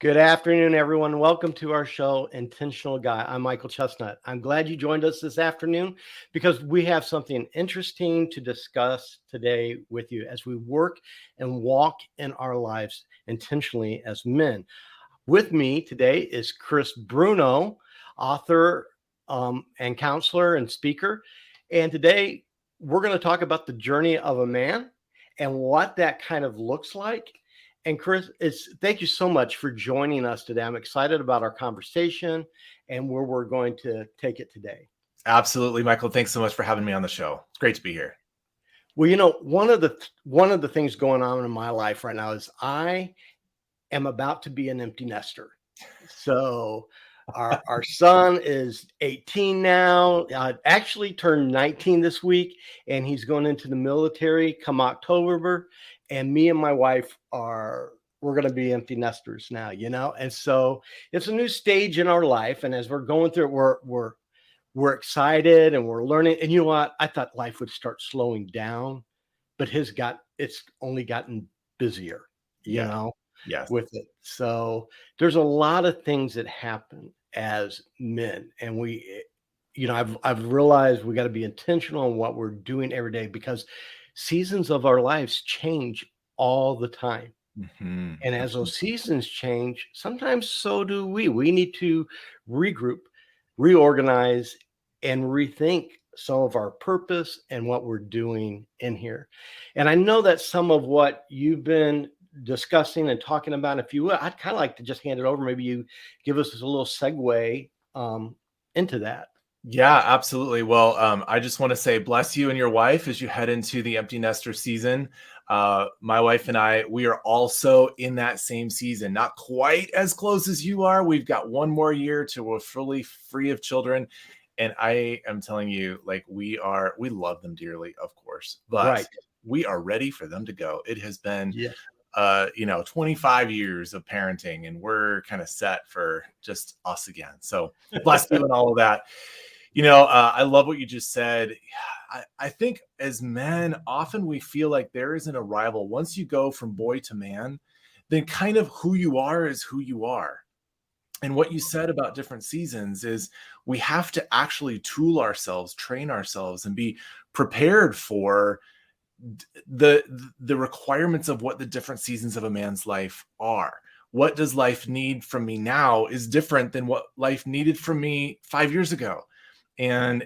Good afternoon, everyone. Welcome to our show, Intentional Guy. I'm Michael Chestnut. I'm glad you joined us this afternoon because we have something interesting to discuss today with you as we work and walk in our lives intentionally as men. With me today is Chris Bruno, author and counselor and speaker. And today we're going to talk about the journey of a man and what that kind of looks like. And Chris, thank you so much for joining us today. I'm excited about our conversation and where we're going to take it today. Absolutely, Michael. Thanks so much for having me on the show. It's great to be here. Well, one of the things going on in my life right now is I am about to be an empty nester. So our son is 18 now, actually turned 19 this week, and he's going into the military come October. And me and my wife we're going to be empty nesters now, and so it's a new stage in our life. And as we're going through it, we're excited and we're learning. And you know what? I thought life would start slowing down, but it's only gotten busier, Yes. with it. So there's a lot of things that happen as men, and I've realized we got to be intentional in what we're doing every day because seasons of our lives change all the time. Mm-hmm. And as those seasons change, sometimes so do we. We need to regroup, reorganize, and rethink some of our purpose and what we're doing in here. And I know that some of what you've been discussing and talking about, if you will, I'd kind of like to just hand it over. Maybe you give us a little segue into that. Yeah, absolutely. Well, I just want to say bless you and your wife as you head into the empty nester season. My wife and I, we are also in that same season, not quite as close as you are. We've got one more year till we're fully free of children. And I am telling you, like, we love them dearly, of course, but Right. we are ready for them to go. It has been, Yeah. 25 years of parenting, and we're kind of set for just us again. So bless you and all of that. I love what you just said. I think as men, often we feel like there is an arrival. Once you go from boy to man, then kind of who you are is who you are. And what you said about different seasons is we have to actually tool ourselves, train ourselves, and be prepared for the requirements of what the different seasons of a man's life are. What does life need from me now is different than what life needed from me 5 years ago. And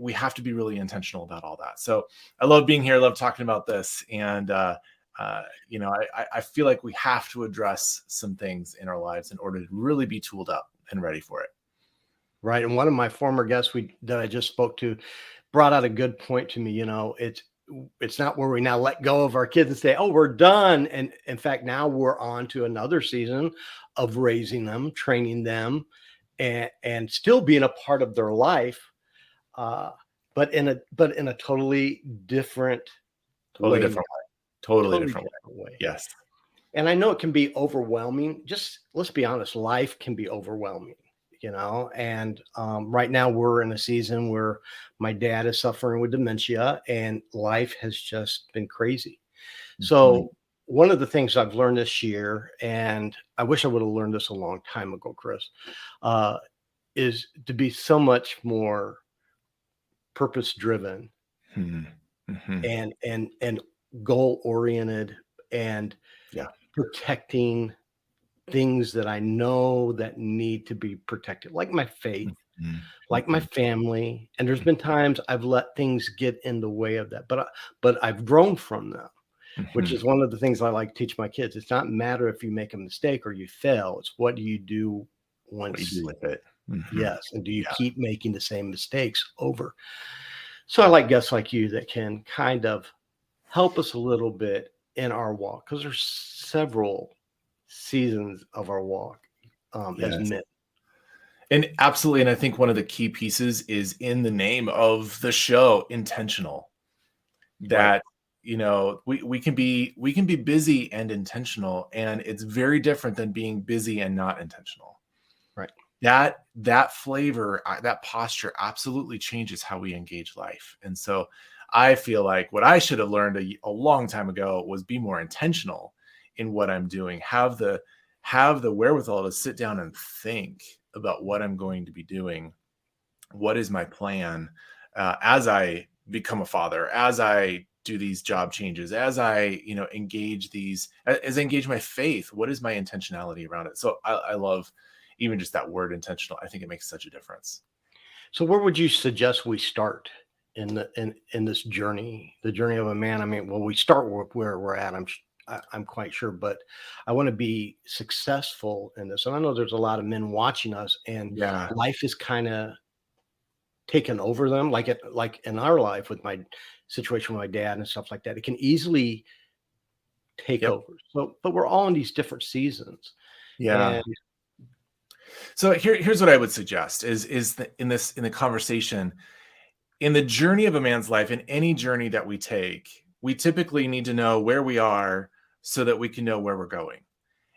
we have to be really intentional about all that. So I love being here. I love talking about this. And, I feel like we have to address some things in our lives in order to really be tooled up and ready for it. Right. And one of my former guests that I just spoke to brought out a good point to me. It's not where we now let go of our kids and say, oh, we're done. And in fact, now we're on to another season of raising them, training them, and still being a part of their life, but in a totally different way. Totally different way. Yes. And I know it can be overwhelming. Just let's be honest, life can be overwhelming, and right now we're in a season where my dad is suffering with dementia and life has just been crazy. Mm-hmm. So one of the things I've learned this year, and I wish I would have learned this a long time ago, Chris, is to be so much more purpose driven, mm-hmm. and goal oriented, and protecting things that I know that need to be protected, like my faith, mm-hmm. like my family. And there's been times I've let things get in the way of that, but I've grown from them. Mm-hmm. Which is one of the things I like to teach my kids. It's not matter if you make a mistake or you fail. It's what do you do once you do with it. Mm-hmm. Yes. And do you keep making the same mistakes over? So I like guests like you that can kind of help us a little bit in our walk, because there's several seasons of our walk as men. And absolutely. And I think one of the key pieces is in the name of the show, intentional. That, we can be busy and intentional, and it's very different than being busy and not intentional. Right. That flavor, that posture absolutely changes how we engage life. And so I feel like what I should have learned a long time ago was be more intentional in what I'm doing. Have the have the wherewithal to sit down and think about what I'm going to be doing. What is my plan as I become a father, as I do these job changes, as I, engage as I engage my faith? What is my intentionality around it? So I love even just that word intentional. I think it makes such a difference. So where would you suggest we start in this journey, the journey of a man? I mean, well, we start where we're at. I'm quite sure, but I want to be successful in this. And I know there's a lot of men watching us, and Yeah. life is kind of taken over them, like in our life with my situation with my dad and stuff like that. It can easily take Yep. over. So, but we're all in these different seasons, Yeah. and So here's what I would suggest is that in the conversation, in the journey of a man's life, in any journey that we take, we typically need to know where we are so that we can know where we're going.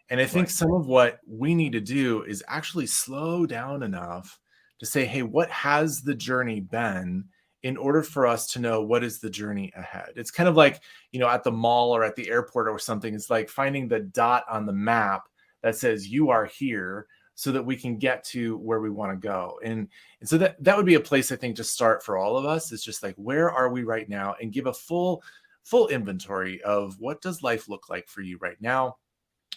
And I think right, some of what we need to do is actually slow down enough to say, hey, what has the journey been, in order for us to know what is the journey ahead? It's kind of like, at the mall or at the airport or something. It's like finding the dot on the map that says you are here so that we can get to where we want to go. And so that would be a place, I think, to start for all of us. It's just like, where are we right now? And give a full inventory of what does life look like for you right now?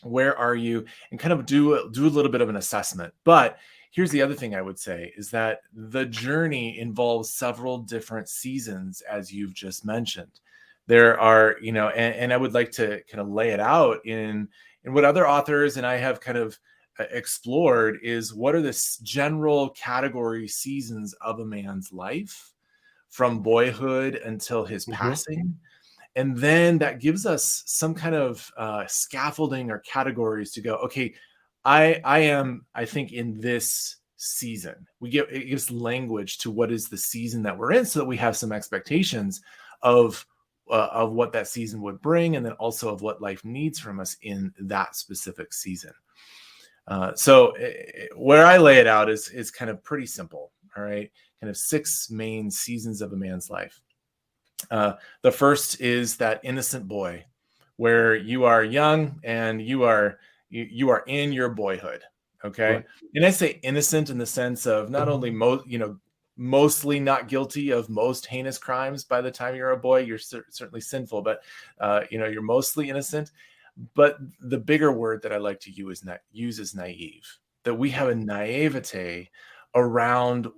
Where are you? And kind of do a little bit of an assessment. But here's the other thing I would say is that the journey involves several different seasons, as you've just mentioned. There are, and I would like to kind of lay it out in what other authors and I have kind of explored, is what are the general category seasons of a man's life from boyhood until his hmm, passing. And then that gives us some kind of scaffolding or categories to go, okay, I think in this season. It gives language to what is the season that we're in, so that we have some expectations of what that season would bring, and then also of what life needs from us in that specific season. So where I lay it out is kind of pretty simple. All right, kind of 6 main seasons of a man's life. The first is that innocent boy, where you are young and you are in your boyhood. Okay, right, and I say innocent in the sense of not only mostly not guilty of most heinous crimes. By the time you're a boy, you're certainly sinful, but you're mostly innocent. But the bigger word that I like to use is naive. That we have a naivete around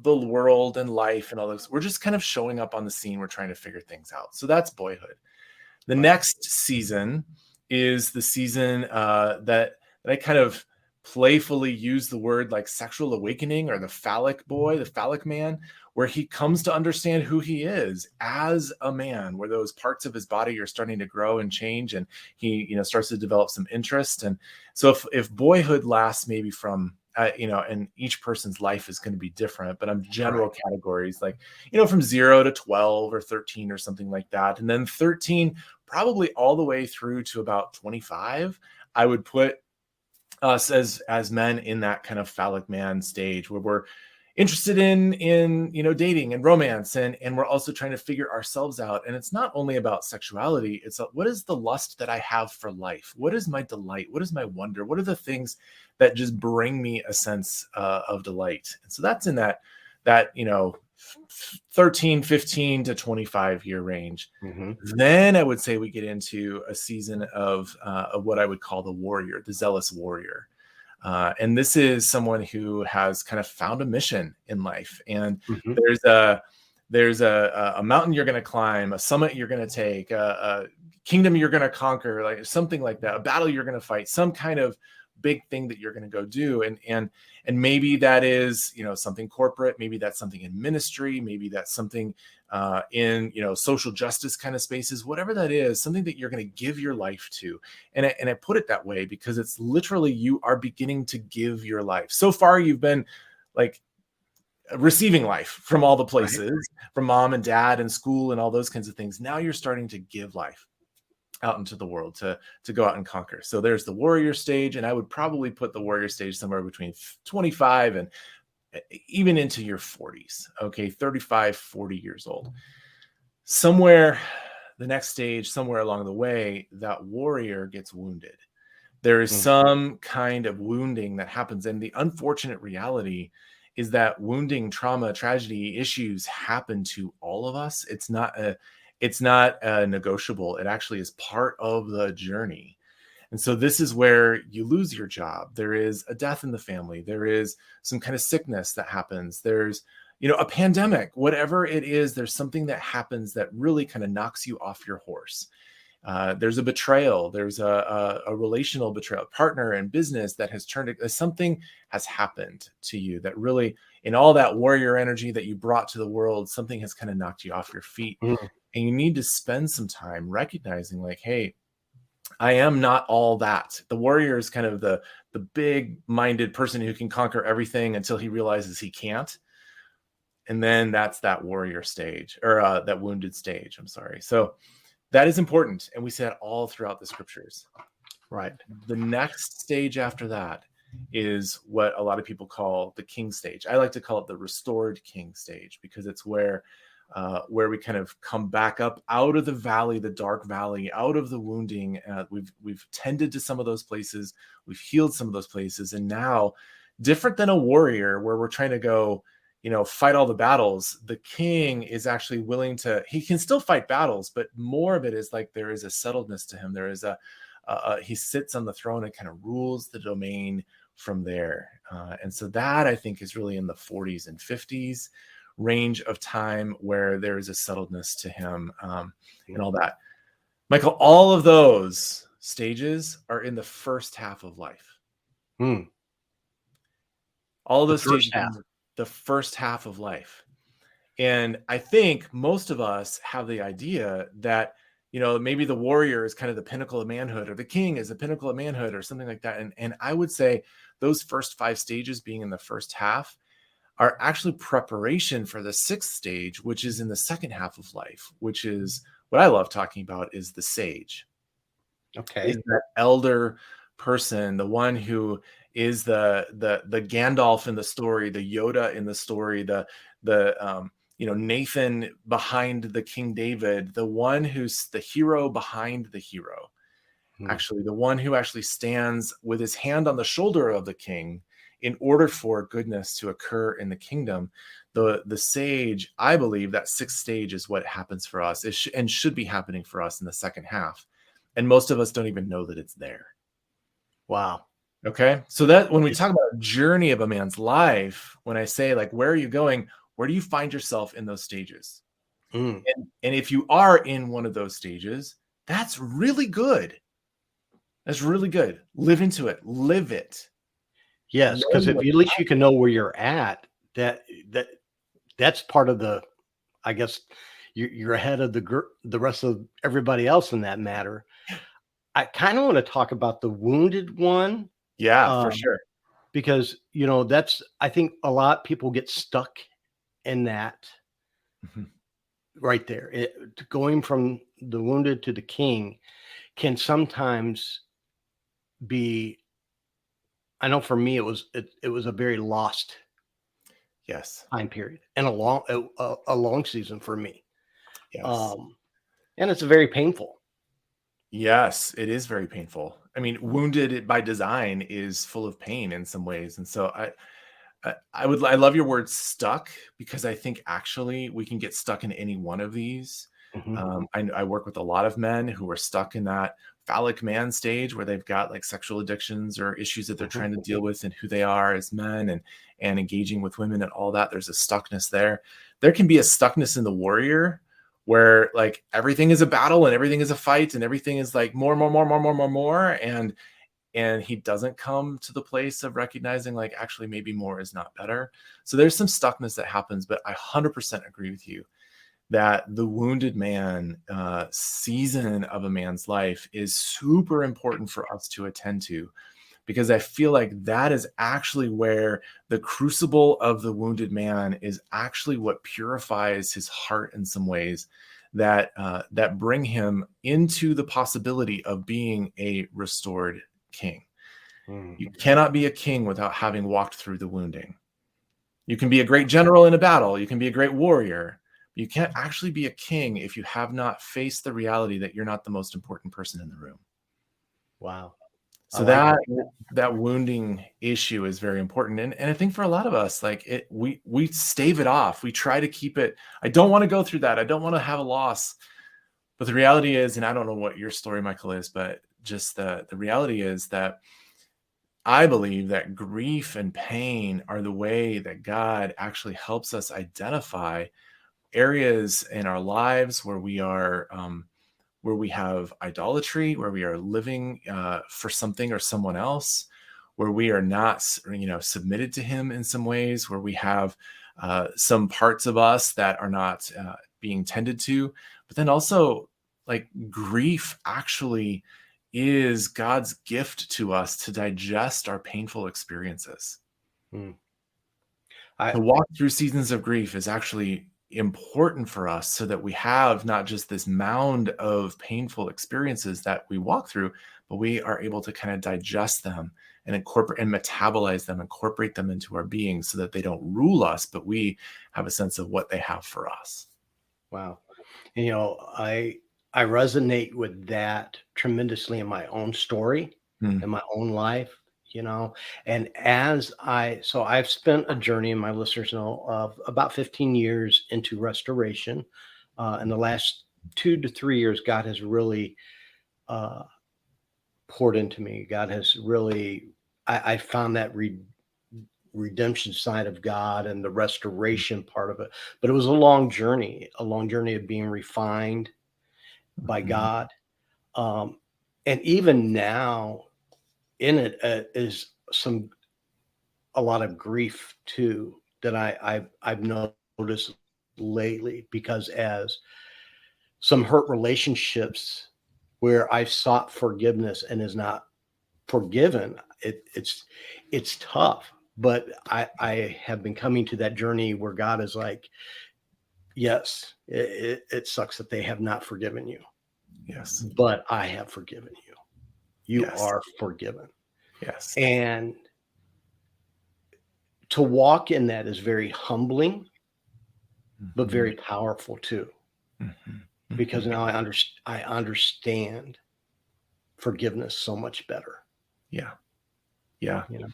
the world and life and all this. We're just kind of showing up on the scene. We're trying to figure things out. So that's boyhood. The right. next season is the season that I kind of playfully use the word like sexual awakening, or the phallic boy, the phallic man, where he comes to understand who he is as a man, where those parts of his body are starting to grow and change, and he starts to develop some interest. And so if boyhood lasts maybe from and each person's life is going to be different, but I'm Right. general categories like, from 0 to 12 or 13 or something like that. And then 13, probably all the way through to about 25, I would put us as men in that kind of phallic man stage, where we're interested in dating and romance, and we're also trying to figure ourselves out. And it's not only about sexuality, it's what is the lust that I have for life? What is my delight? What is my wonder? What are the things that just bring me a sense of delight? And so that's in that 13, 15 to 25 year range. Hmm. Then I would say we get into a season of what I would call the warrior, the zealous warrior. And this is someone who has kind of found a mission in life. And Hmm. there's a mountain you're going to climb, a summit you're going to take, a kingdom you're going to conquer, like something like that, a battle you're going to fight, some kind of big thing that you're going to go do. And maybe that is, something corporate. Maybe that's something in ministry. Maybe that's something in, social justice kind of spaces, whatever that is, something that you're going to give your life to. And I put it that way because it's literally, you are beginning to give your life. So far, you've been like receiving life from all the Right. places, from mom and dad and school and all those kinds of things. Now you're starting to give life out into the world to go out and conquer. So there's the warrior stage, and I would probably put the warrior stage somewhere between 25 and even into your 40s. Okay, 35, 40 years old. Somewhere the next stage, somewhere along the way, that warrior gets wounded. there is some kind of wounding that happens. And the unfortunate reality is that wounding, trauma, tragedy, issues happen to all of us. It's not negotiable. It actually is part of the journey. And so this is where you lose your job. There is a death in the family. There is some kind of sickness that happens. There's, a pandemic, whatever it is, there's something that happens that really kind of knocks you off your horse. There's a betrayal. There's a relational betrayal, partner and business that has something has happened to you that really, in all that warrior energy that you brought to the world, something has kind of knocked you off your feet. And you need to spend some time recognizing like, hey, I am not all that. The warrior is kind of the big minded person who can conquer everything until he realizes he can't. And then that's that warrior stage, or that wounded stage. I'm sorry. So that is important. And we see that all throughout the scriptures. Right. The next stage after that is what a lot of people call the king stage. I like to call it the restored king stage, because it's where we kind of come back up out of the valley, the dark valley, out of the wounding. We've tended to some of those places. We've healed some of those places. And now, different than a warrior where we're trying to go, fight all the battles, the king is actually willing to, he can still fight battles, but more of it is like there is a settledness to him. There is he sits on the throne and kind of rules the domain from there. And so that I think is really in the 40s and 50s range of time where there is a settledness to him, and all that. Michael, all of those stages are in the first half of life. All of those stages are the first half of life. And I think most of us have the idea that, maybe the warrior is kind of the pinnacle of manhood, or the king is the pinnacle of manhood, or something like that. And I would say those first 5 stages being in the first half are actually preparation for the 6th stage, which is in the second half of life, which is what I love talking about, is the sage. Okay. Is that elder person, the one who is the Gandalf in the story, the Yoda in the story, the Nathan behind the King David, the one who's the hero behind the hero. Actually, the one who actually stands with his hand on the shoulder of the king in order for goodness to occur in the kingdom. The sage, I believe that 6th stage is what happens for us, and should be happening for us in the second half. And most of us don't even know that it's there. Wow. Okay. So that when we talk about a journey of a man's life, when I say like, where are you going? Where do you find yourself in those stages? And if you are in one of those stages, that's really good. That's really good. Live into it. Live it. Yes, because at least you can know where you're at. That's part of the, I guess, you're ahead of the rest of everybody else in that matter. I kind of want to talk about the wounded one. Yeah, for sure. Because, that's, I think a lot of people get stuck in that right there. Going from the wounded to the king can sometimes be, I know for me, it was a very lost time period, and a long season for me. And it's very painful. Yes, it is very painful. I mean, wounded by design is full of pain in some ways. And so I love your word stuck, because I think actually we can get stuck in any one of these. I work with a lot of men who are stuck in that phallic man stage where they've got like sexual addictions or issues that they're trying to deal with, and who they are as men, and engaging with women and all that. There's a stuckness there. There can be a stuckness in the warrior where like everything is a battle and everything is a fight and everything is like more. And he doesn't come to the place of recognizing like, actually, maybe more is not better. So there's some stuckness that happens, but I 100% agree with you that the wounded man season of a man's life is super important for us to attend to, because I feel like that is actually where the crucible of the wounded man is actually what purifies his heart in some ways that bring him into the possibility of being a restored king. You cannot be a king without having walked through the wounding. You can be a great general in a battle. You can be a great warrior. But you can't actually be a king if you have not faced the reality that you're not the most important person in the room. Wow. So like that wounding issue is very important. And I think for a lot of us, like we stave it off. We try to keep it. I don't want to go through that. I don't want to have a loss. But the reality is, and I don't know what your story, Michael, is, but just the reality is that I believe that grief and pain are the way that God actually helps us identify areas in our lives where we are where we have idolatry, where we are living for something or someone else, where we are not, submitted to Him in some ways, where we have some parts of us that are not being tended to. But then also, like, grief actually is God's gift to us to digest our painful experiences. mm, To I walk through seasons of grief is actually important for us so that we have not just this mound of painful experiences that we walk through, but we are able to kind of digest them and incorporate and metabolize them, incorporate them into our being so that they don't rule us, but we have a sense of what they have for us. wow. And, I resonate with that tremendously in my own story, Hmm. in my own life, and so I've spent a journey, and my listeners know, of about 15 years into restoration. In the last 2 to 3 years, God has really uh, poured into me. God has really, I found that redemption side of God and the restoration part of it. But it was a long journey of being refined by Mhm. God. Um, and even now in it is a lot of grief too that I've noticed lately, because as some hurt relationships where I've sought forgiveness and is not forgiven, it's tough. But I have been coming to that journey where God is like, yes, it sucks that they have not forgiven you, Yes. but I have forgiven you. You Yes. are forgiven. Yes. And to walk in that is very humbling, but Mhm. very powerful too, Mhm. because Mhm. now I understand forgiveness so much better, Yeah. Yeah. you know.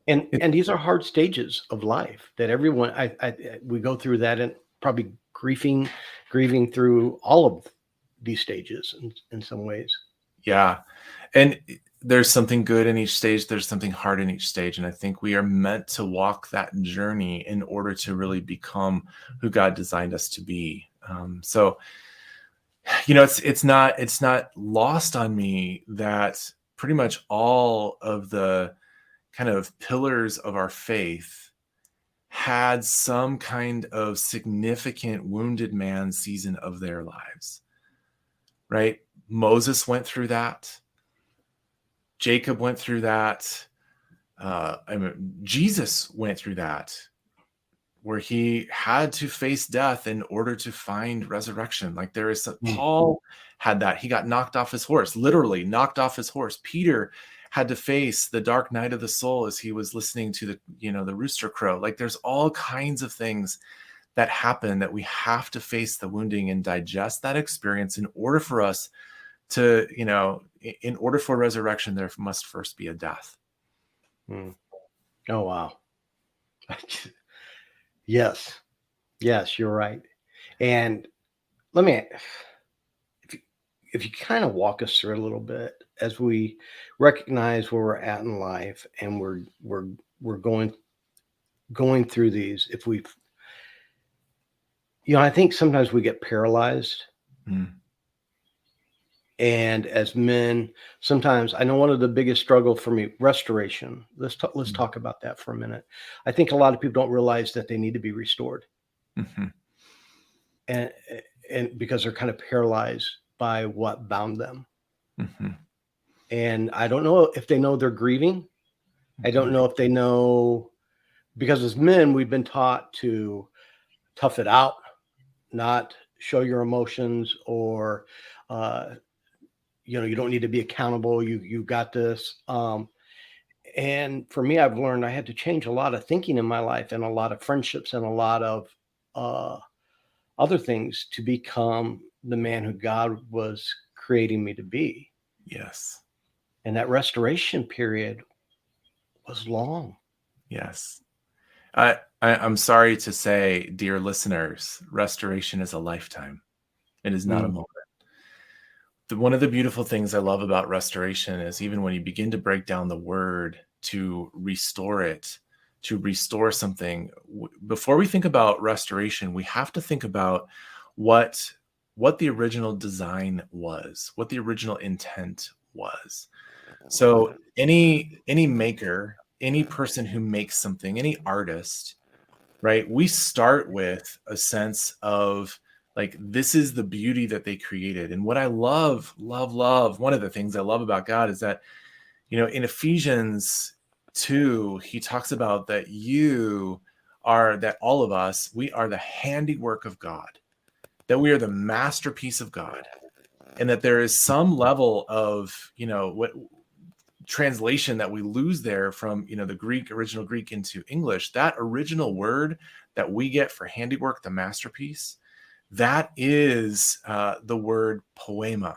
And these are hard stages of life that everyone we go through that, and probably grieving through all of these stages in some ways. Yeah. And there's something good in each stage, there's something hard in each stage. And I think we are meant to walk that journey in order to really become who God designed us to be. So, it's not lost on me that pretty much all of the kind of pillars of our faith had some kind of significant wounded man season of their lives, right? Moses went through that. Jacob went through that. Jesus went through that, where he had to face death in order to find resurrection. Like Mm, Paul had that. He got knocked off his horse, literally knocked off his horse. Peter had to face the dark night of the soul as he was listening to the rooster crow. Like, there's all kinds of things that happen that we have to face the wounding and digest that experience in order for us to, in order for resurrection, there must first be a death. mm. Oh wow. Yes. Yes, you're right. And let me, if you, if you kind of walk us through a little bit as we recognize where we're at in life, and we're going through these. If we, I think sometimes we get paralyzed. Mm, And as men, sometimes I know one of the biggest struggle for me, restoration. Let's mm, talk about that for a minute. I think a lot of people don't realize that they need to be restored, mhm, and and because they're kind of paralyzed by what bound them. mhm, And I don't know if they know they're grieving. I don't mhm. know if they know, because as men, we've been taught to tough it out, not show your emotions, or uh, you don't need to be accountable. You got this. And for me, I've learned I had to change a lot of thinking in my life, and a lot of friendships, and a lot of uh, other things, to become the man who God was creating me to be. Yes. And that restoration period was long. Yes. I'm sorry to say, dear listeners, restoration is a lifetime. It is not a Mm. moment. One of the beautiful things I love about restoration is even when you begin to break down the word to restore it, to restore something, before we think about restoration, we have to think about what the original design was, what the original intent was. So any maker, any person who makes something, any artist, right? We start with a sense of like, this is the beauty that they created. And what I love, one of the things I love about God is that, in Ephesians 2, he talks about that that all of us, we are the handiwork of God, that we are the masterpiece of God. And that there is some level of, what translation that we lose there from the original Greek into English. That original word that we get for handiwork, the masterpiece, that is the word poema,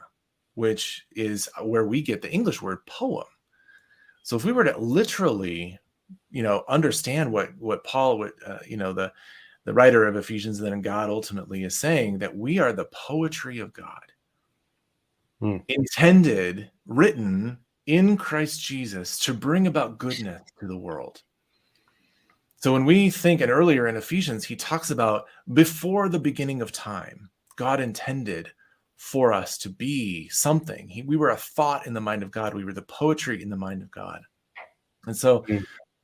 which is where we get the English word poem. So if we were to literally understand what Paul would the writer of Ephesians and then God ultimately is saying, that we are the poetry of God, intended, written in Christ Jesus to bring about goodness to the world. So when we think, and earlier in Ephesians, he talks about before the beginning of time, God intended for us to be something. We were a thought in the mind of God. We were the poetry in the mind of God. And so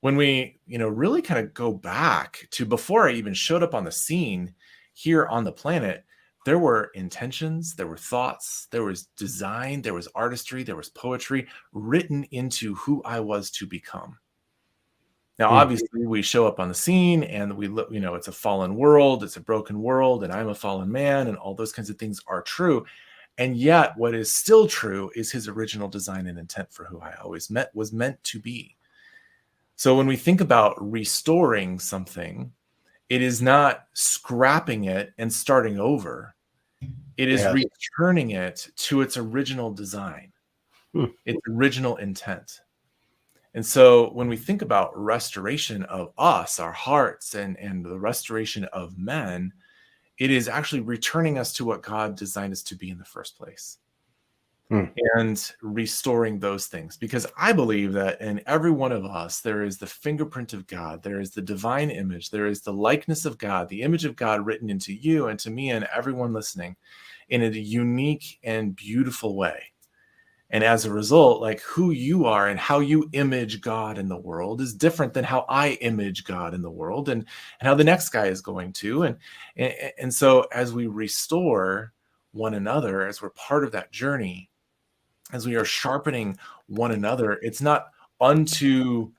when we, really kind of go back to before I even showed up on the scene here on the planet, there were intentions, there were thoughts, there was design, there was artistry, there was poetry written into who I was to become. Now, obviously, we show up on the scene and we look, it's a fallen world, it's a broken world, and I'm a fallen man, and all those kinds of things are true. And yet, what is still true is his original design and intent for who I always was meant to be. So when we think about restoring something, it is not scrapping it and starting over. It is returning it to its original design, its original intent. And so when we think about restoration of us, our hearts, and the restoration of men, it is actually returning us to what God designed us to be in the first place. And restoring those things, because I believe that in every one of us, there is the fingerprint of God, there is the divine image, there is the likeness of God, the image of God written into you and to me and everyone listening in a unique and beautiful way. And as a result, like who you are and how you image God in the world is different than how I image God in the world, and how the next guy is going to. And so as we restore one another, as we're part of that journey, as we are sharpening one another, it's not unto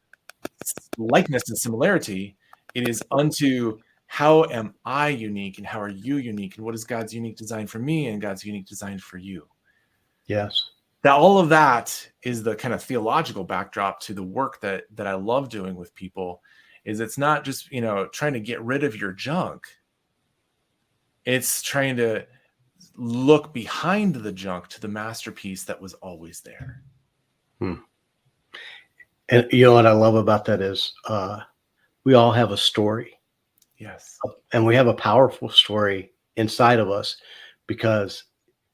likeness and similarity. It is unto how am I unique and how are you unique, and what is God's unique design for me and God's unique design for you. Yes. That all of that is the kind of theological backdrop to the work that I love doing with people. Is it's not just, trying to get rid of your junk. It's trying to look behind the junk to the masterpiece that was always there. And you know what I love about that is we all have a story. Yes. And we have a powerful story inside of us because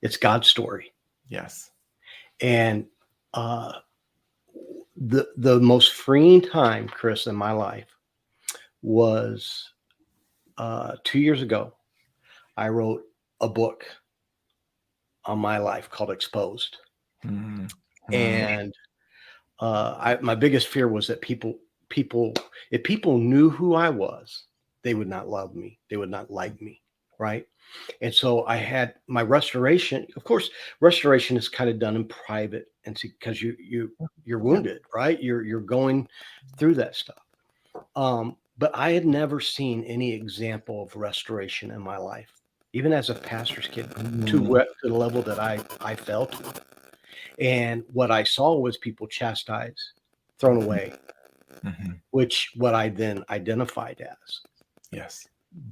it's God's story. Yes. And the most freeing time, Chris, in my life was 2 years ago. I wrote a book on my life called Exposed. And my biggest fear was that if people knew who I was, they would not love me. They would not like me. Right. And so I had my restoration. Of course, restoration is kind of done in private, and because you're wounded, right? You're going through that stuff. But I had never seen any example of restoration in my life, even as a pastor's kid, to the level that I felt. And what I saw was people chastised, thrown away, which what I then identified as. Yes.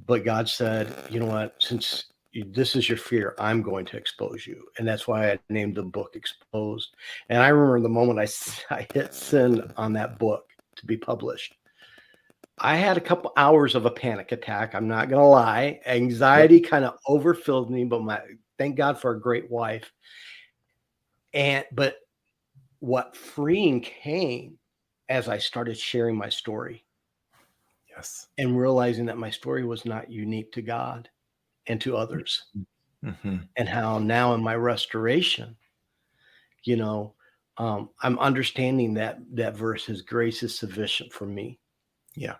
But God said, you know what, since this is your fear. I'm going to expose you. And that's why I named the book Exposed. And I remember the moment I hit send on that book to be published. I had a couple hours of a panic attack. I'm not going to lie. Anxiety kind of overfilled me, but thank God for a great wife. But what freeing came as I started sharing my story. Yes. And realizing that my story was not unique to God and to others. Mm-hmm. And how now in my restoration, I'm understanding that verse, his grace is sufficient for me. Yeah.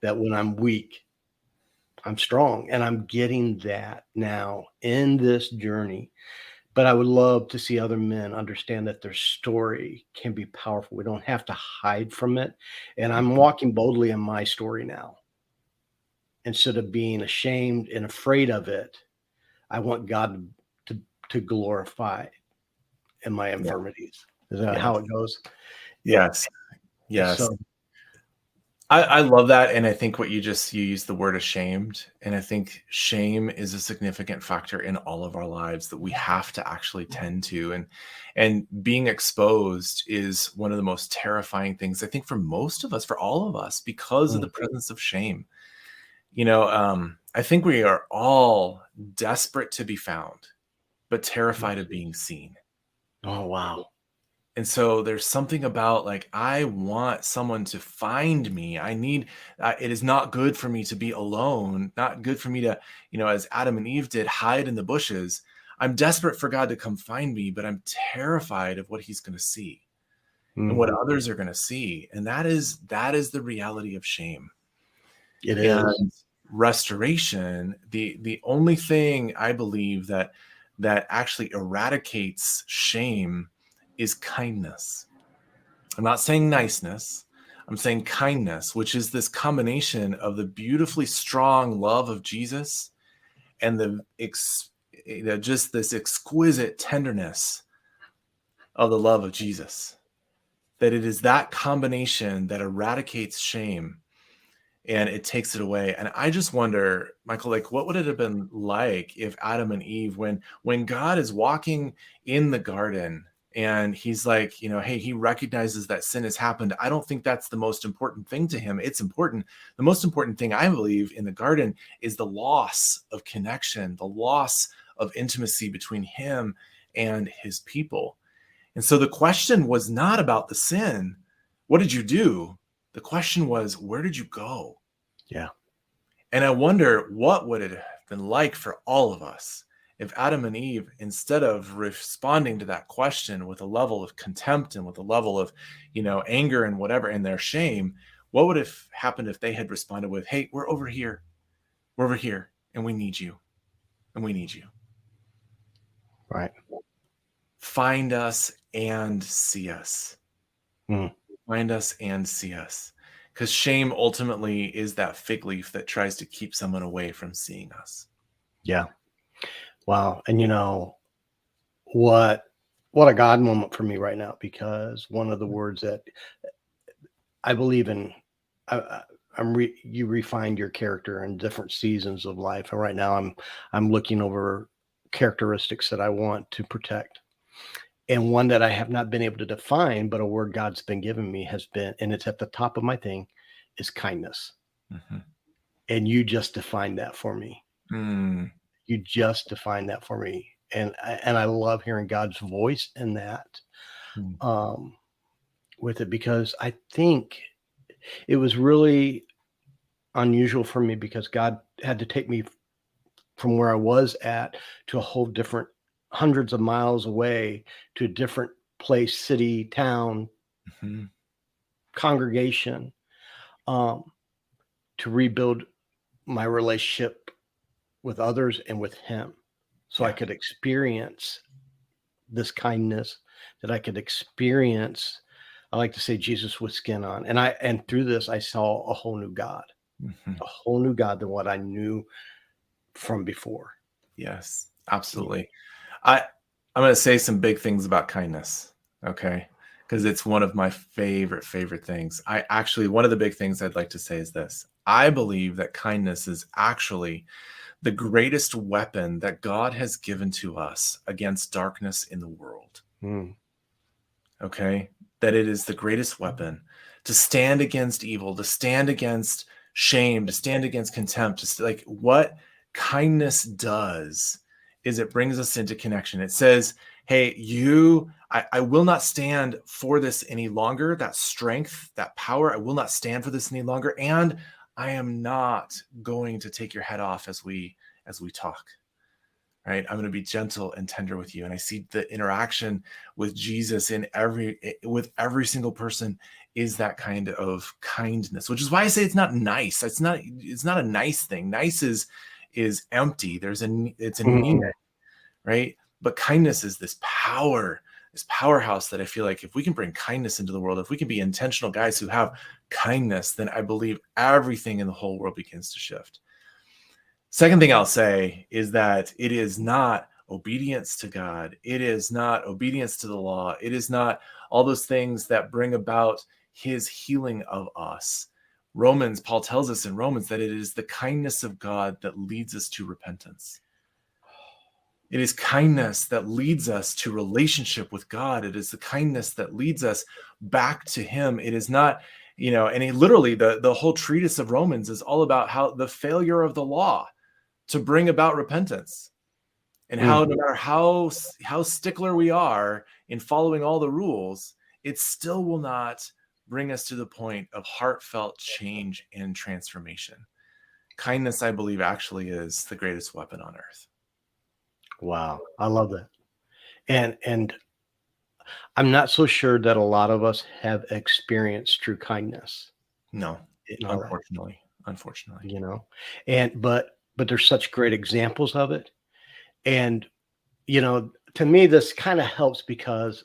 That when I'm weak, I'm strong, and I'm getting that now in this journey. But I would love to see other men understand that their story can be powerful. We don't have to hide from it. And I'm walking boldly in my story now. Instead of being ashamed and afraid of it, I want God to glorify in my infirmities. Is that how it goes? Yes. Yes. So, I love that. And I think you used the word ashamed. And I think shame is a significant factor in all of our lives that we have to actually tend to. And being exposed is one of the most terrifying things, I think, for most of us, for all of us, because of the presence of shame. I think we are all desperate to be found, but terrified of being seen. oh, wow. And so there's something about, like, I want someone to find me. I need, it is not good for me to be alone, not good for me to, as Adam and Eve did, hide in the bushes. I'm desperate for God to come find me, but I'm terrified of what he's going to see and what others are going to see. And that is the reality of shame. It And is. restoration, the only thing I believe that actually eradicates shame is kindness. I'm not saying niceness. I'm saying kindness, which is this combination of the beautifully strong love of Jesus and just this exquisite tenderness of the love of Jesus. That it is that combination that eradicates shame and it takes it away. And I just wonder, Michael, like, what would it have been like if Adam and Eve, when God is walking in the garden and he's like, hey, he recognizes that sin has happened. I don't think that's the most important thing to him. It's important. The most important thing, I believe, in the garden is the loss of connection, the loss of intimacy between him and his people. And so the question was not about the sin. What did you do? The question was, where did you go? Yeah. And I wonder what would it have been like for all of us if Adam and Eve, instead of responding to that question with a level of contempt and with a level of, anger and whatever, and their shame, what would have happened if they had responded with, hey, we're over here. We're over here, and we need you. And we need you. Right. Find us and see us. Find us and see us. Because shame ultimately is that fig leaf that tries to keep someone away from seeing us. Yeah. Wow. And what a God moment for me right now, because one of the words that I believe in, you refined your character in different seasons of life. And right now I'm looking over characteristics that I want to protect. And one that I have not been able to define, but a word God's been giving me has been, and it's at the top of my thing, is kindness. Mm-hmm. And you just defined that for me. You just defined that for me. And I love hearing God's voice in that, with it, because I think it was really unusual for me, because God had to take me from where I was at to a whole different, hundreds of miles away, to a different place, city, town, congregation, to rebuild my relationship with others and with him, so I could experience this kindness, that I could experience, I like to say, Jesus with skin on. And through this, I saw a whole new God, a whole new God than what I knew from before. Yes, absolutely. I'm going to say some big things about kindness. Okay. Because it's one of my favorite things. One of the big things I'd like to say is this: I believe that kindness is actually the greatest weapon that God has given to us against darkness in the world. Mm. Okay? That it is the greatest weapon to stand against evil, to stand against shame, to stand against contempt. Like what kindness does is it brings us into connection. It says, hey, I will not stand for this any longer. That strength, that power, I will not stand for this any longer. And I am not going to take your head off as we talk. Right? I'm going to be gentle and tender with you. And I see the interaction with Jesus with every single person is that kind of kindness, which is why I say it's not nice. It's not a nice thing. Nice is empty. It's anemic, right? But kindness is this powerhouse that I feel like if we can bring kindness into the world, if we can be intentional guys who have kindness, then I believe everything in the whole world begins to shift. Second thing I'll say is that it is not obedience to God. It is not obedience to the law. It is not all those things that bring about his healing of us. Paul tells us in Romans that it is the kindness of God that leads us to repentance. It is kindness that leads us to relationship with God. It is the kindness that leads us back to him. It is not, and literally the whole treatise of Romans is all about how the failure of the law to bring about repentance, and how no matter how stickler we are in following all the rules, it still will not bring us to the point of heartfelt change and transformation. Kindness, I believe, actually is the greatest weapon on earth. Wow. I love that. And I'm not so sure that a lot of us have experienced true kindness. No, unfortunately, but there's such great examples of it. And, to me, this kind of helps because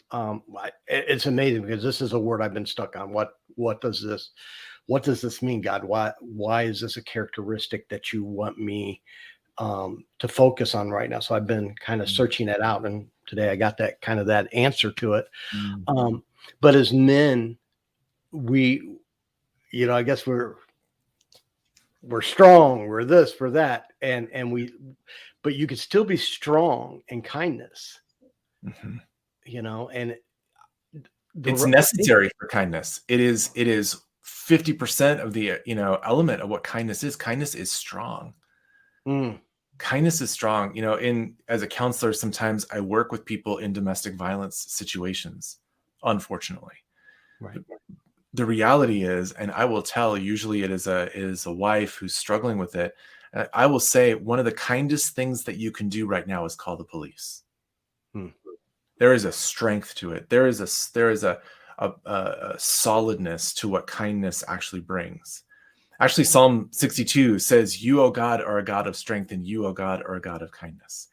it's amazing because this is a word I've been stuck on. What does this mean, God? Why is this a characteristic that you want me to focus on right now? So I've been kind of searching it out, and today I got that answer to it. But as men, we, I guess we're strong, we're this, we're that, but you could still be strong in kindness, and it's necessary for kindness. It is 50% of the element of what kindness is. Kindness is strong. Kindness is strong. As a counselor, sometimes I work with people in domestic violence situations, unfortunately. Right. The reality is, and I will tell, usually it is a wife who's struggling with it. I will say one of the kindest things that you can do right now is call the police. There is a strength to it. There is a solidness to what kindness actually brings. Actually, Psalm 62 says, "You, O God, are a God of strength, and you, O God, are a God of kindness."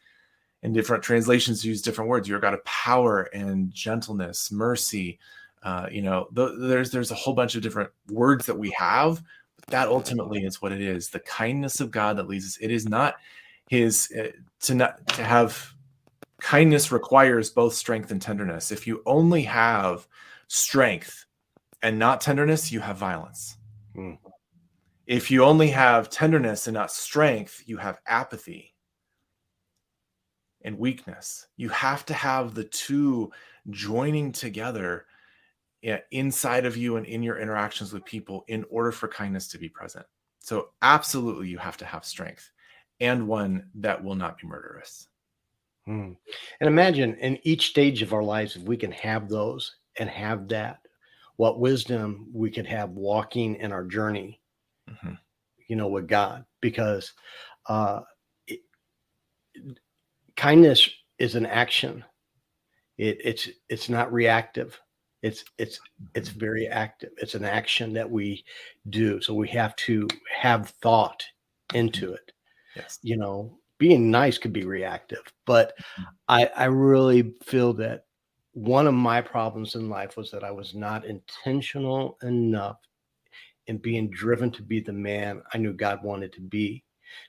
And different translations use different words. You're a God of power and gentleness, mercy. There's a whole bunch of different words that we have, but that ultimately is what it is. The kindness of God that leads us. It is not to have kindness requires both strength and tenderness. If you only have strength and not tenderness, you have violence. If you only have tenderness and not strength, you have apathy and weakness. You have to have the two joining together inside of you and in your interactions with people in order for kindness to be present. So absolutely, you have to have strength, and one that will not be murderous. And imagine in each stage of our lives, if we can have those and have that, what wisdom we could have walking in our journey, with God, because kindness is an action. It's not reactive. It's very active. It's an action that we do. So we have to have thought into it. Yes. Being nice could be reactive, but I really feel that one of my problems in life was that I was not intentional enough in being driven to be the man I knew God wanted to be,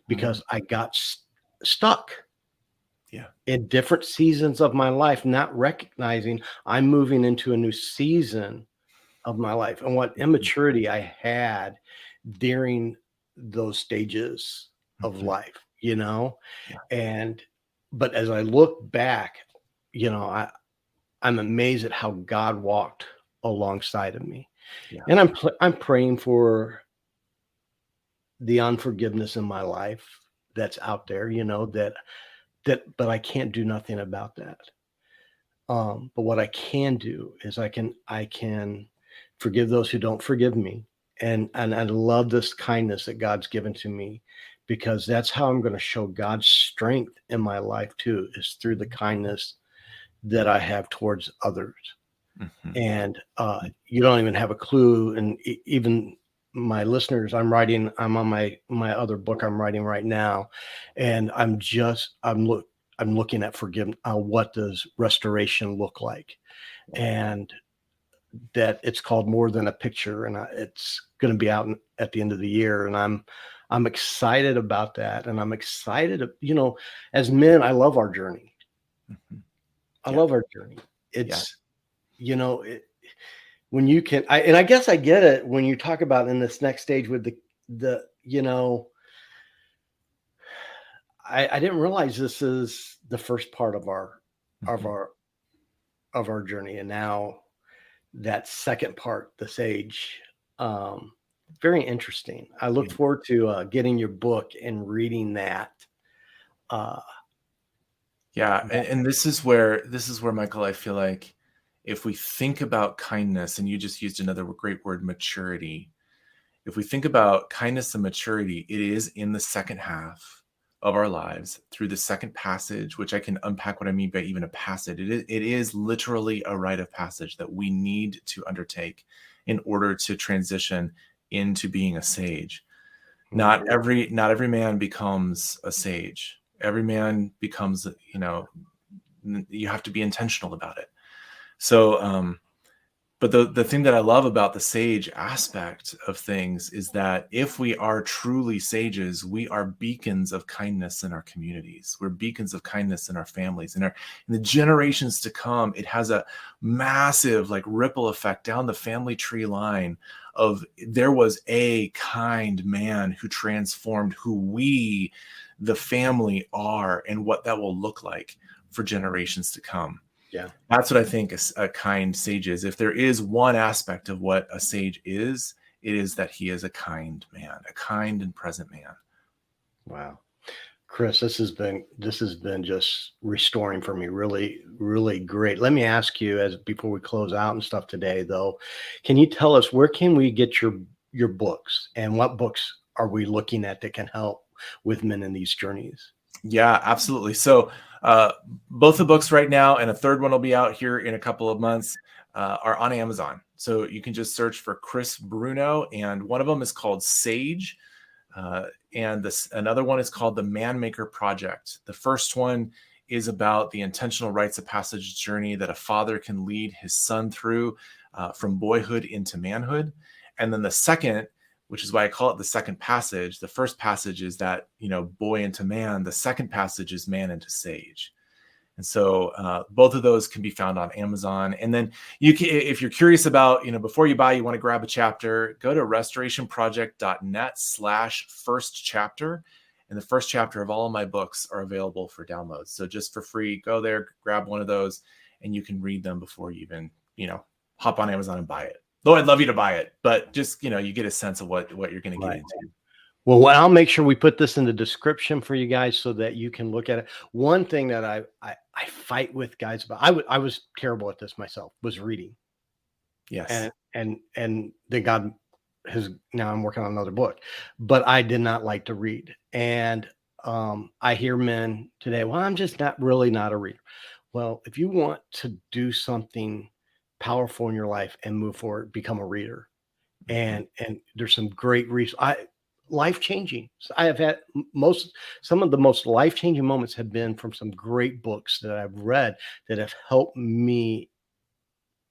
because I got stuck in different seasons of my life, not recognizing I'm moving into a new season of my life, and what immaturity I had during those stages of Mhm. life, you know? Yeah. And, but as I look back, you know, I'm amazed at how God walked alongside of me. Yeah. And I'm praying for the unforgiveness in my life that's out there, you know, but I can't do nothing about that. But what I can do is I can forgive those who don't forgive me. And I love this kindness that God's given to me, because that's how I'm going to show God's strength in my life too, is through the kindness that I have towards others. Mhm. And you don't even have a clue. And even my listeners, I'm on my other book I'm writing right now, and I'm looking at forgiveness. What does restoration look like? And that it's called More Than a Picture, and it's going to be out at the end of the year. And I'm excited about that, and I'm excited. You know, as men, I love our journey. Mhm. I Yeah. love our journey. Yeah. It's, you know, when you can, and I guess I get it when you talk about in this next stage with the you know, I didn't realize this is the first part of of Mhm. our of our journey, and now that second part, the sage. um Very interesting. I look Yeah. forward to getting your book and reading that. uh Yeah, that and this is where Michael, I feel like if we think about kindness, and you just used another great word, maturity. If we think about kindness and maturity, it is in the second half of our lives through the second passage, which I can unpack what I mean by even a passage. It is literally a rite of passage that we need to undertake in order to transition into being a sage. Mhm. Not every man becomes a sage. Every man becomes, you have to be intentional about it. So, but the thing that I love about the sage aspect of things is that if we are truly sages, we are beacons of kindness in our communities. We're beacons of kindness in our families, in the generations to come. It has a massive like ripple effect down the family tree line of there was a kind man who transformed who we, the family, are, and what that will look like for generations to come. Yeah. That's what I think a kind sage is. If there is one aspect of what a sage is, it is that he is a kind man, a kind and present man. Wow. Chris, this has been just restoring for me. Really, really great. Let me ask you, as before we close out and stuff today, though, can you tell us where can we get your books, and what books are we looking at that can help with men in these journeys? Yeah, absolutely. So both the books right now, and a third one will be out here in a couple of months, are on Amazon. So you can just search for Chris Bruno, and one of them is called Sage. And this another one is called the Man Maker Project. The first one is about the intentional rites of passage journey that a father can lead his son through from boyhood into manhood. And then the second, which is why I call it the second passage. The first passage is that, boy into man. The second passage is man into sage. And so both of those can be found on Amazon. And then you can, if you're curious about, before you buy, you want to grab a chapter, go to restorationproject.net/first chapter. And the first chapter of all of my books are available for download. So just for free, go there, grab one of those, and you can read them before you even, hop on Amazon and buy it. Though I'd love you to buy it, but just, you get a sense of what you're going to get Right. into. Well, I'll make sure we put this in the description for you guys so that you can look at it. One thing that I fight with guys about, I was terrible at this myself, was reading. Yes. And then God has, now I'm working on another book, but I did not like to read. And I hear men today, well, I'm just not a reader. Well, if you want to do something powerful in your life and move forward, become a reader. Mhm. And there's some great life changing. So I have had some of the most life changing moments have been from some great books that I've read that have helped me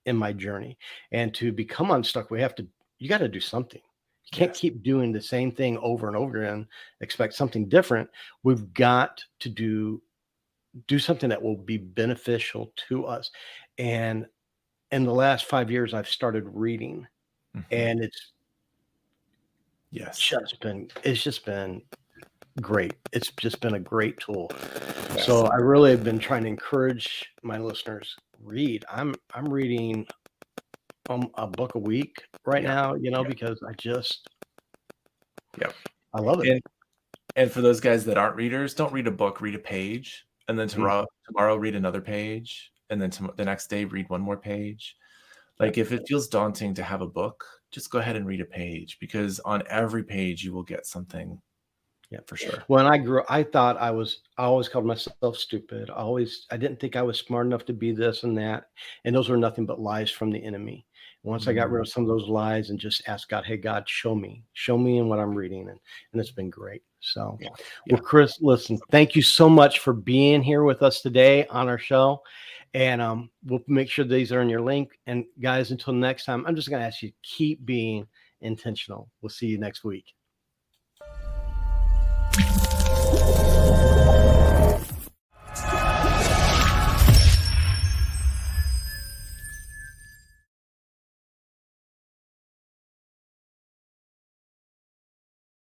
in my journey. And to become unstuck, you got to do something. You can't Yes. keep doing the same thing over and over again, expect something different. We've got to do something that will be beneficial to us. And in the last 5 years, I've started reading, Mhm. and Yes. It's just been great. It's just been a great tool. Yes. So I really have been trying to encourage my listeners, read. I'm reading a book a week right now, because Yep. I love it. And for those guys that aren't readers, don't read a book, read a page, and then Mhm. tomorrow read another page, and then the next day read one more page. Like if it feels daunting to have a book, just go ahead and read a page, because on every page you will get something. Yeah, for sure. When I grew, I thought I always called myself stupid. I didn't think I was smart enough to be this and that. And those were nothing but lies from the enemy. Once I got rid of some of those lies and just asked God, hey, God, show me in what I'm reading. And it's been great. So, Yeah. well, Chris, listen, thank you so much for being here with us today on our show. And we'll make sure these are in your link. And guys, until next time, I'm just going to ask you, keep being intentional. We'll see you next week.